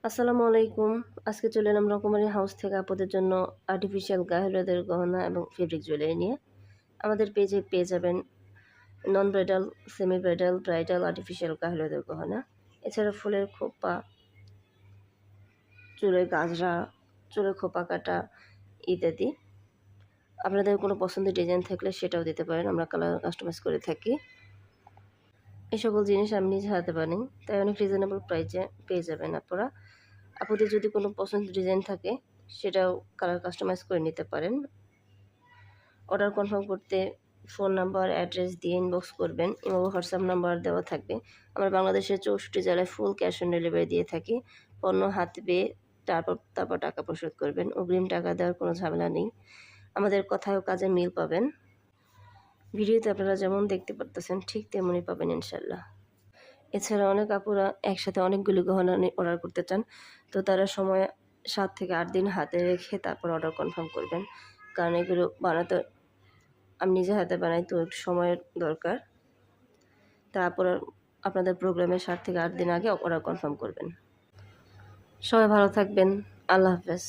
আসসালামু আলাইকুম। আজকে চলে এলাম রকমারি হাউস থেকে আপুদের জন্য আর্টিফিশিয়াল গায়ে হলুদের গহনা এবং ফেব্রিক জুয়েলারি নিয়ে। আমাদের পেজে পেয়ে যাবেন non bridal, semi bridal, bridal, artificial গায়ে হলুদের গহনা। এছাড়া ফুলের খোপা, চুলের গাজরা, চুলের খোপা কাটা ইত্যাদি। আপনাদের কোনো পছন্দের ডিজাইন থাকলে সেটাও দিতে পারেন, আমরা কালার কাস্টমাইজ করে থাকি। এই সকল জিনিস আমি নিজে হাতে বানাই, তাই অনেক রিজনেবল প্রাইসে পেয়ে যাবেন আপনারা। আপনাদের যদি কোনো পছন্দের ডিজাইন থাকে সেটাও কালার কাস্টমাইজ করে নিতে পারেন। অর্ডার কনফার্ম করতে ফোন নাম্বার, অ্যাড্রেস দিয়ে ইনবক্স করবেন। এবং হোয়াটসঅ্যাপ নাম্বার দেওয়া থাকবে। আমরা বাংলাদেশের 64 জেলায় ফুল ক্যাশ অন ডেলিভারি দিয়ে থাকি। পণ্য হাতে পেয়ে তারপর টাকা পরিশোধ করবেন। অগ্রিম টাকা দেওয়ার কোনো ঝামেলা নেই। আমাদের কথায় ও কাজে মিল পাবেন। ভিডিওতে আপনারা যেমন দেখতে পারতেছেন ঠিক তেমনই পাবেন ইনশাল্লাহ। এছাড়া অনেক আপুরা একসাথে অনেকগুলি গহনা অর্ডার করতে চান, তো তারা সময় 7 থেকে 8 দিন হাতে রেখে তারপর অর্ডার কনফার্ম করবেন, কারণ এগুলো বানাতে আমি নিজে হাতে বানাই, তো একটু সময়ের দরকার। তারপর আপনাদের প্রোগ্রামের 7 থেকে 8 দিন আগে অর্ডার কনফার্ম করবেন। সবাই ভালো থাকবেন। আল্লাহ হাফেজ।